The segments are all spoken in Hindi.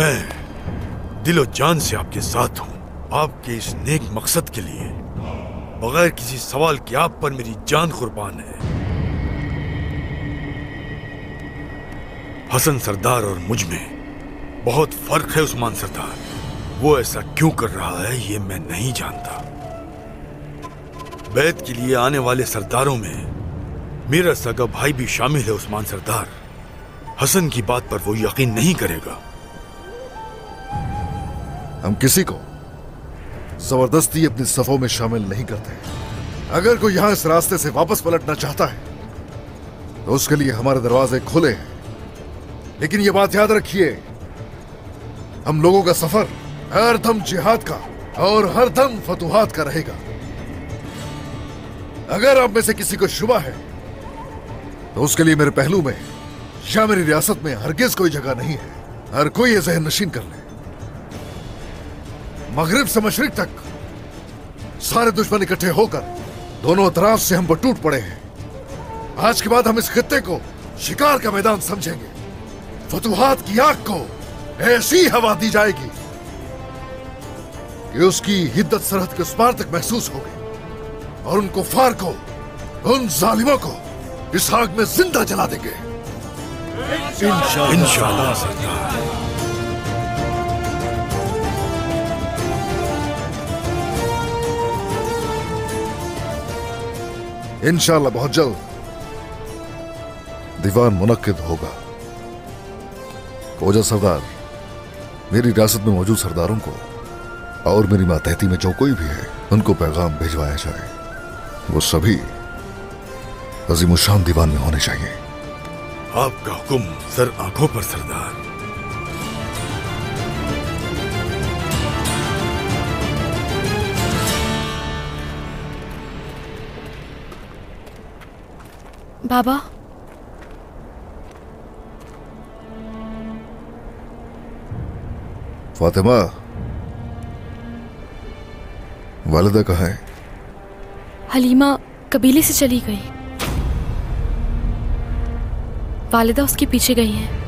मैं दिलो जान से आपके साथ हूँ, आपके इस नेक मकसद के लिए। बगैर किसी सवाल के आप पर मेरी जान कुर्बान है। हसन सरदार और मुझ में बहुत फर्क है उस्मान सरदार। वो ऐसा क्यों कर रहा है ये मैं नहीं जानता। बैत के लिए आने वाले सरदारों में मेरा सगा भाई भी शामिल है उस्मान सरदार। हसन की बात पर वो यकीन नहीं करेगा। हम किसी को जबरदस्ती अपनी सफों में शामिल नहीं करते। अगर कोई यहां इस रास्ते से वापस पलटना चाहता है तो उसके लिए हमारे दरवाजे खुले हैं। लेकिन यह बात याद रखिए, हम लोगों का सफर हर दम जिहाद का और हर दम फतुहात का रहेगा। अगर आप में से किसी को शुबा है तो उसके लिए मेरे पहलू में या मेरी रियासत में हरगिज कोई जगह नहीं है। हर कोई ये जहन नशीन कर ले, मगरिब से मशरिक तक सारे दुश्मन इकट्ठे होकर दोनों तरफ से हम पर टूट पड़े हैं। आज के बाद हम इस खित्ते को शिकार का मैदान समझेंगे। फतुहात की आग को ऐसी हवा दी जाएगी कि उसकी हिद्दत सरहद के उस पार तक महसूस होगी और उन कुफ्फार को, उन जालिमों को इस आग में जिंदा जला देंगे। इंशाअल्लाह सरदार। इंशाअल्लाह बहुत जल्द दीवान मुनक्किद होगा। खोजा सरदार, मेरी रियासत में मौजूद सरदारों को और मेरी मातहती में जो कोई भी है उनको पैगाम भिजवाया जाए। वो सभी अजीमुशान दीवान में होने चाहिए। आपका हुक्म सर आंखों पर सरदार। बाबा, फातिमा, वालिदा कहाँ है? हलीमा कबीले से चली गई। वालिदा उसके पीछे गई है।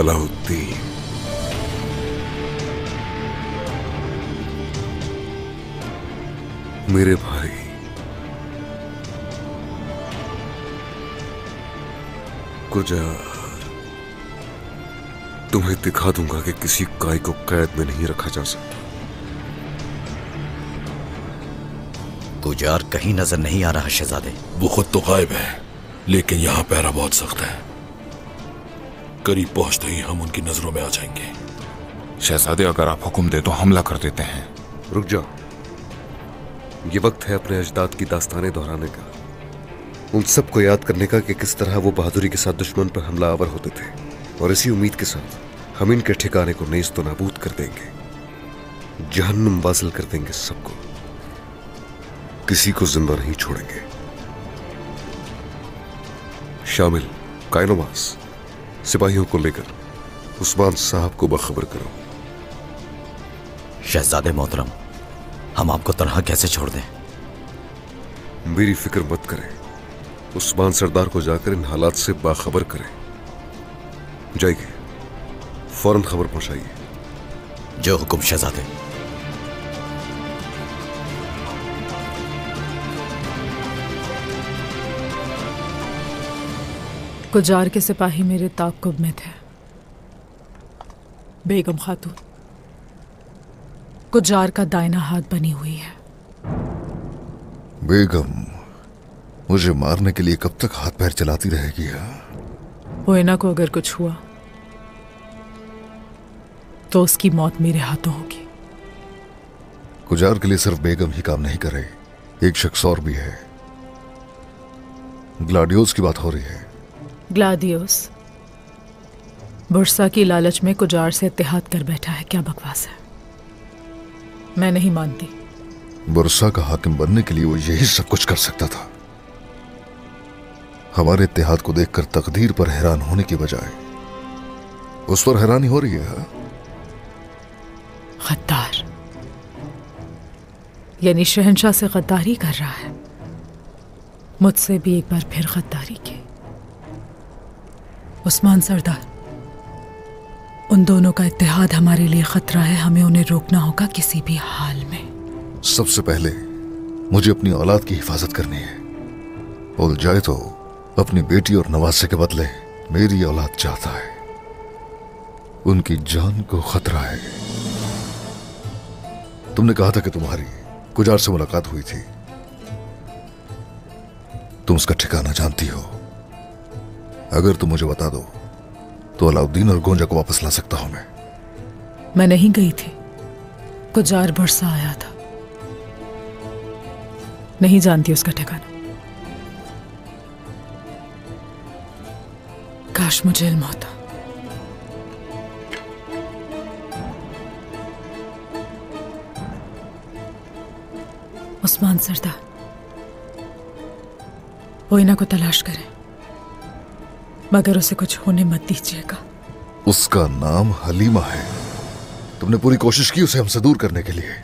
अलाउद्दीन, मेरे भाई, गुजार, तुम्हें दिखा दूंगा कि किसी काई को कैद में नहीं रखा जा सकता। गुजार कहीं नजर नहीं आ रहा शहजादे। वो खुद तो गायब है, लेकिन यहाँ पहरा बहुत सख्त है। करीब पहुंचते ही हम उनकी नजरों में आ जाएंगे। शहजादे, अगर आप हुक्म दे तो हमला कर देते हैं। रुक जाओ, ये वक्त है अपने अजदाद की दास्तानें दोहराने का, उन सबको याद करने का कि किस तरह वो बहादुरी के साथ दुश्मन पर हमला आवर होते थे। और इसी उम्मीद के साथ हम इनके ठिकाने को नेस्त तो नाबूद कर देंगे, जहन्नुम वासिल कर देंगे सबको, किसी को जिंदा नहीं छोड़ेंगे। शामिल कायनोमास, सिपाहियों को लेकर उस्मान साहब को बखबर करो। शहजादे मोहतरम, हम आपको तनहा कैसे छोड़ दें? मेरी फिक्र मत करें, उस्मान सरदार को जाकर इन हालात से बाखबर करें। जाइए, फौरन खबर पहुंचाइए। जो हुक्म शहजादे। गुजार के सिपाही मेरे ताक़ुब में थे। बेगम खातून गुजार का दाहिना हाथ बनी हुई है। बेगम मुझे मारने के लिए कब तक हाथ पैर चलाती रहेगी? वोयना को अगर कुछ हुआ तो उसकी मौत मेरे हाथों होगी। गुजार के लिए सिर्फ बेगम ही काम नहीं करे, एक शख्स और भी है। ग्लाडियोस की बात हो रही है। ग्लाडियोस बुरसा की लालच में गुजार से इत्तेहाद कर बैठा है। क्या बकवास है, मैं नहीं मानती। बुरसा का हाकिम बनने के लिए वो यही सब कुछ कर सकता था। हमारे इत्तेहाद को देखकर तकदीर पर हैरान होने की बजाय उस पर हैरानी हो रही है। गद्दार, यानी शहंशाह से गद्दारी कर रहा है। मुझसे भी एक बार फिर गद्दारी की। उस्मान सरदार, उन दोनों का इत्तेहाद हमारे लिए खतरा है। हमें उन्हें रोकना होगा किसी भी हाल में। सबसे पहले मुझे अपनी औलाद की हिफाजत करनी है। बोल जाए तो अपनी बेटी और नवासे के बदले मेरी औलाद चाहता है। उनकी जान को खतरा है। तुमने कहा था कि तुम्हारी गुजार से मुलाकात हुई थी। तुम उसका ठिकाना जानती हो। अगर तुम मुझे बता दो तो अलाउद्दीन और गोंजा को वापस ला सकता हूं मैं नहीं गई थी। गुजार बरसा आया था। नहीं जानती उसका ठिकाना। काश मुझे इल्म होता। उस्मान सरदार, ओइना को तलाश करें, मगर उसे कुछ होने मत दीजिएगा। उसका नाम हलीमा है। तुमने पूरी कोशिश की उसे हमसे दूर करने के लिए,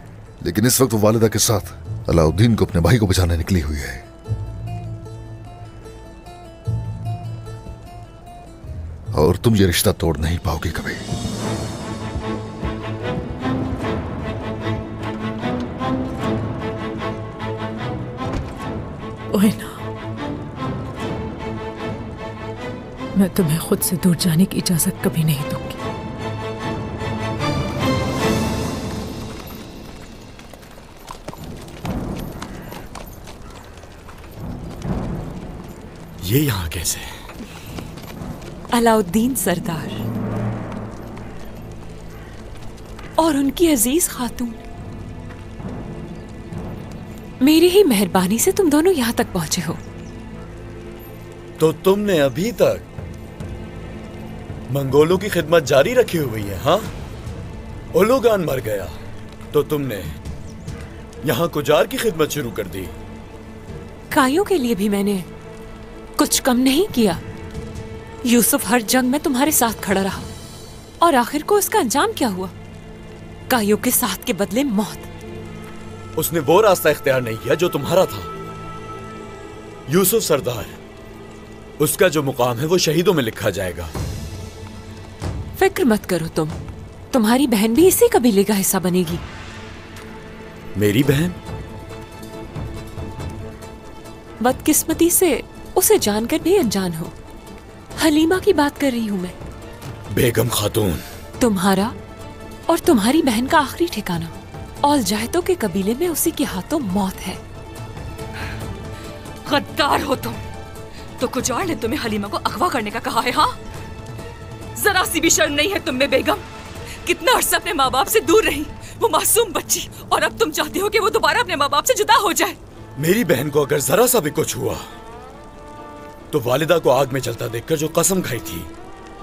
लेकिन इस वक्त वो वालिदा के साथ अलाउद्दीन को अपने भाई को बचाने निकली हुई है। और तुम ये रिश्ता तोड़ नहीं पाओगे कभी। ओइना, मैं तुम्हें खुद से दूर जाने की इजाजत कभी नहीं दूंगी। ये यहां कैसे? अलाउद्दीन सरदार और उनकी अजीज खातून, मेरी ही मेहरबानी से तुम दोनों यहां तक पहुंचे हो। तो तुमने अभी तक मंगोलों की खिदमत जारी रखी हुई है? हाँ, ओलोगान मर गया तो तुमने यहां कुजार की खिदमत शुरू कर दी। कायों के लिए भी मैंने कुछ कम नहीं किया। यूसुफ हर जंग में तुम्हारे साथ खड़ा रहा और आखिर को उसका अंजाम क्या हुआ? कायों के साथ के बदले मौत। उसने वो रास्ता इख्तियार नहीं किया जो तुम्हारा था। यूसुफ सरदार, उसका जो मुकाम है वो शहीदों में लिखा जाएगा। फिक्र मत करो तुम, तुम्हारी बहन भी इसी कबीले का हिस्सा बनेगी। मेरी बहन? बदकिस्मती से उसे जानकर भी अनजान हो। हलीमा की बात कर रही हूं मैं। बेगम खातून, तुम्हारा और तुम्हारी बहन का आखिरी ठिकाना औल जायतों के कबीले में उसी के हाथों मौत है। गद्दार हो तुम। तो कुजार ने तुम्हें हलीमा को अगवा करने का कहा है? हाँ, जरा सी भी शर्म नहीं है तुम में बेगम? कितना अर्सा अपने माँ बाप से दूर रही वो मासूम बच्ची, और अब तुम चाहती हो कि वो दोबारा अपने माँ बाप से जुदा हो जाए। मेरी बहन को अगर जरा सा भी कुछ हुआ तो वालिदा को आग में जलता देखकर जो कसम खाई थी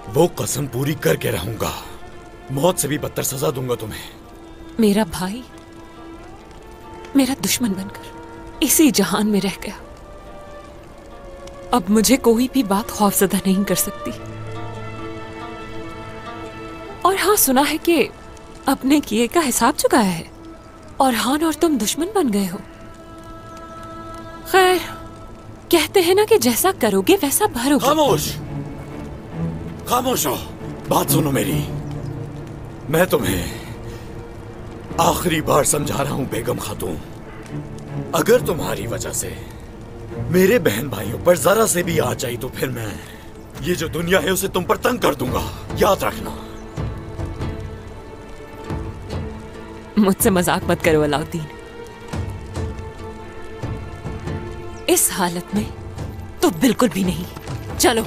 वो कसम पूरी करके रहूंगा। मौत से भी बदतर सजा दूंगा तुम्हें। मेरा भाई मेरा दुश्मन बनकर इसी जहान में रह गया। अब मुझे कोई भी बात खौफजदा नहीं कर सकती। और हाँ, सुना है कि अपने किए का हिसाब चुकाया है और हान और तुम दुश्मन बन गए हो। खैर, कहते हैं ना कि जैसा करोगे वैसा भरोगे। खामोश, खामोश हो। बात सुनो मेरी। मैं तुम्हें आखिरी बार समझा रहा हूं बेगम खातून, अगर तुम्हारी वजह से मेरे बहन भाइयों पर जरा से भी आ जाई तो फिर मैं ये जो दुनिया है उसे तुम पर तंग कर दूंगा। याद रखना। मुझसे मजाक मत करो अलाउद्दीन। इस हालत में तो बिल्कुल भी नहीं। चलो।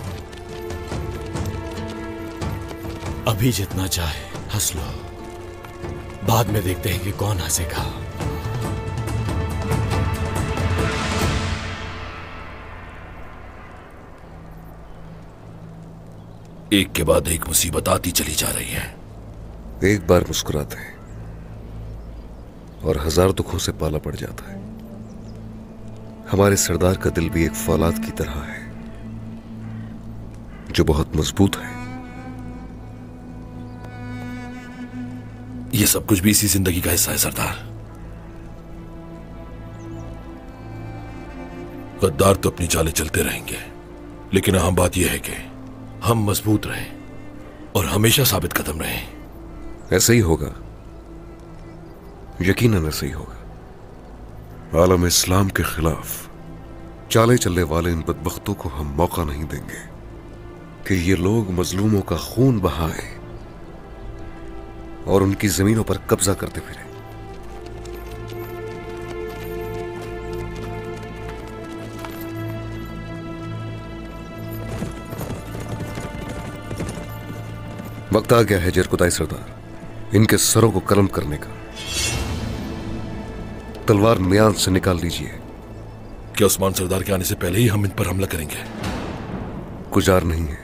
अभी जितना चाहे हंस लो, बाद में देखते हैं कि कौन हंसेगा। एक के बाद एक मुसीबत आती चली जा रही है। एक बार मुस्कुराते हैं और हजार दुखों से पाला पड़ जाता है। हमारे सरदार का दिल भी एक फौलाद की तरह है। जो बहुत मजबूत है। ये सब कुछ भी इसी जिंदगी का हिस्सा है सरदार। गद्दार तो अपनी चालें चलते रहेंगे, लेकिन अहम बात यह है कि हम मजबूत रहें और हमेशा साबित कदम रहें। ऐसे ही होगा, यकीनन ऐसे ही होगा। आलम इस्लाम के खिलाफ चाले चलने वाले इन बदबख्तों को हम मौका नहीं देंगे कि ये लोग मजलूमों का खून बहाएं और उनकी जमीनों पर कब्जा करते फिरें। वक्त आ गया है जरकुदाई सरदार, इनके सरों को कलम करने का। तलवार म्यान से निकाल लीजिए। क्या उस्मान सरदार के आने से पहले ही हम इन पर हमला करेंगे? गुजार नहीं है,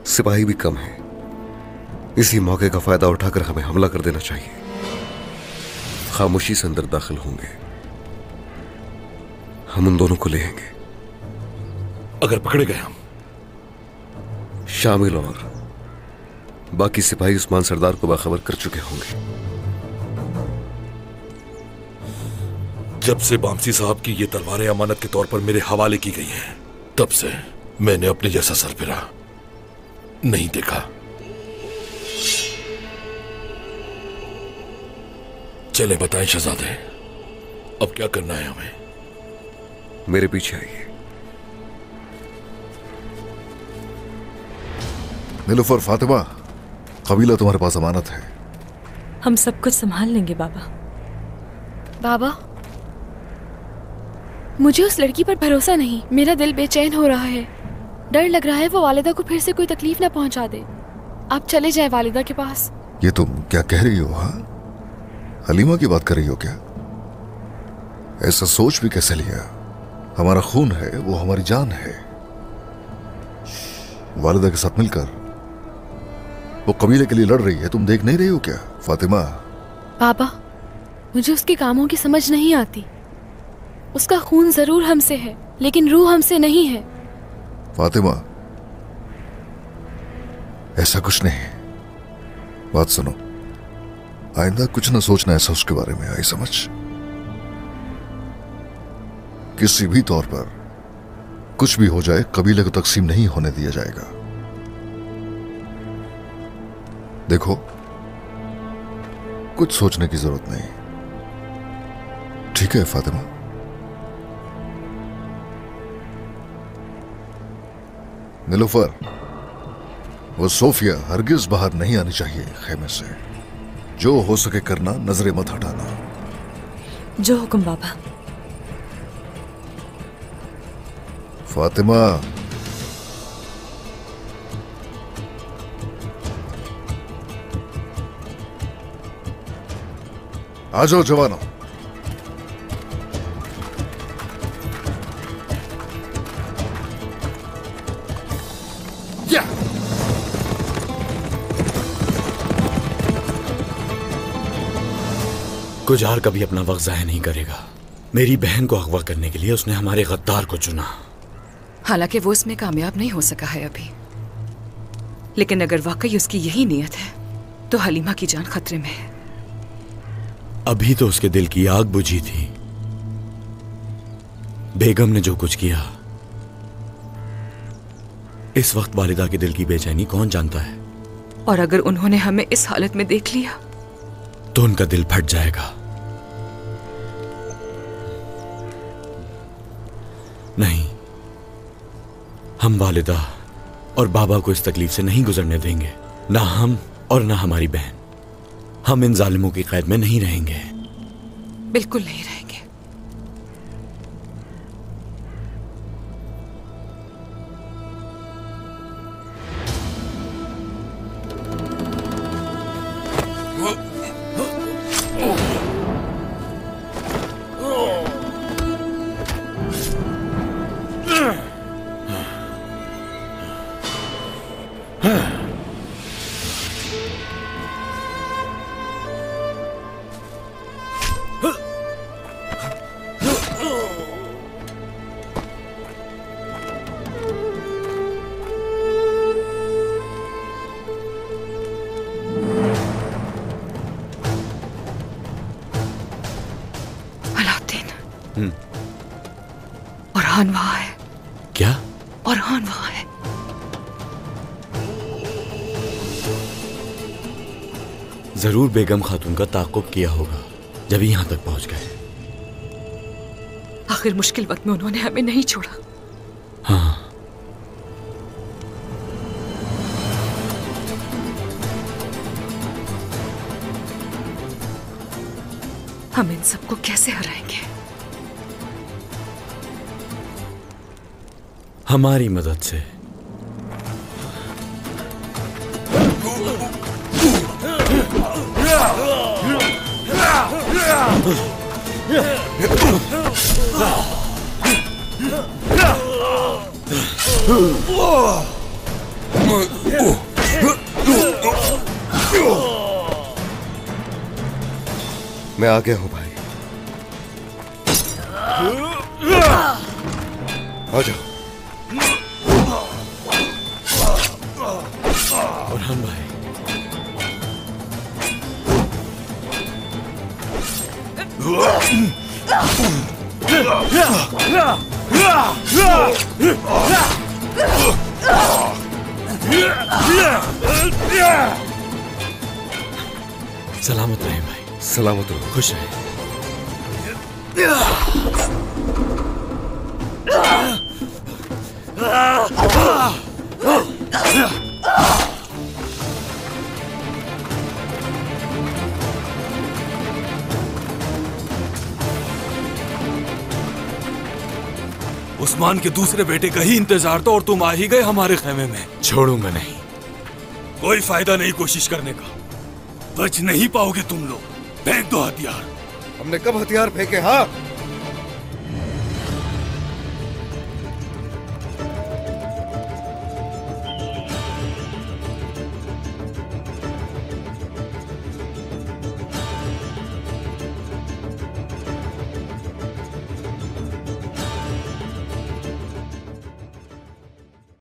सिपाही भी कम है। इसी मौके का फायदा उठाकर हमें हमला कर देना चाहिए। खामोशी से अंदर दाखिल होंगे, हम उन दोनों को लेंगे। अगर पकड़े गए हम, शामिल और बाकी सिपाही उस्मान सरदार को बाखबर कर चुके होंगे। जब से बामसी साहब की ये तलवारें अमानत के तौर पर मेरे हवाले की गई हैं, तब से मैंने अपने जैसा सरफिरा नहीं देखा। चले बताएं शहजादे, अब क्या करना है हमें? मेरे पीछे आइए। नीलुफर, फातिमा, कबीला तुम्हारे पास अमानत है। हम सब कुछ संभाल लेंगे बाबा। बाबा, मुझे उस लड़की पर भरोसा नहीं। मेरा दिल बेचैन हो रहा है। डर लग रहा है वो वालिदा को फिर से कोई तकलीफ ना पहुंचा दे। आप चले जाए वालिदा के पास। ये तुम क्या कह रही हो? हाँ, हलीमा की बात कर रही हो क्या? ऐसा सोच भी कैसे लिया? हमारा खून है, वो हमारी जान है। वालिदा के साथ मिलकर वो कबीले के लिए लड़ रही है, तुम देख नहीं रही हो क्या फातिमा? पापा, मुझे उसके कामों की समझ नहीं आती। उसका खून जरूर हमसे है, लेकिन रूह हमसे नहीं है। फातिमा, ऐसा कुछ नहीं। बात सुनो, आइंदा कुछ ना सोचना ऐसा उसके बारे में, आई समझ? किसी भी तौर पर कुछ भी हो जाए, कबीले को तकसीम नहीं होने दिया जाएगा। देखो, कुछ सोचने की जरूरत नहीं, ठीक है फातिमा? नीलुफर, वो सोफिया हरगिज बाहर नहीं आनी चाहिए खेमे से। जो हो सके करना, नजरें मत हटाना। जो हुक्म बाबा। फातिमा, आ जाओ जवानों। गुजार कभी अपना वक्त जाया नहीं करेगा। मेरी बहन को अगवा करने के लिए उसने हमारे गद्दार को चुना। हालांकि वो इसमें कामयाब नहीं हो सका है अभी, लेकिन अगर वाकई उसकी यही नीयत है तो हलीमा की जान खतरे में है। अभी तो उसके दिल की आग बुझी थी। बेगम ने जो कुछ किया, इस वक्त वालिदा के दिल की बेचैनी कौन जानता है। और अगर उन्होंने हमें इस हालत में देख लिया तो उनका दिल फट जाएगा। नहीं, हम वालिदा और बाबा को इस तकलीफ से नहीं गुजरने देंगे। ना हम और ना हमारी बहन। हम इन जालिमों की कैद में नहीं रहेंगे। बिल्कुल नहीं रहेंगे। औरहान वहां है। क्या? औरहान वहां है। जरूर बेगम खातून का ताक़ुब किया होगा जब यहां तक पहुंच गए। आखिर मुश्किल वक्त में उन्होंने हमें नहीं छोड़ा। हाँ, हम इन सबको कैसे हराएंगे? हमारी मदद से। मैं आ गया हूं भाई। आ जाओ। और हम भाई सलामत रहे भाई। सलामत रहो। खुश रहे। उस्मान के दूसरे बेटे का ही इंतजार था और तुम आ ही गए हमारे खेमे में। छोड़ूंगा नहीं। कोई फायदा नहीं कोशिश करने का, बच नहीं पाओगे तुम लोग। फेंक दो हथियार। हमने कब हथियार फेंके? हाँ,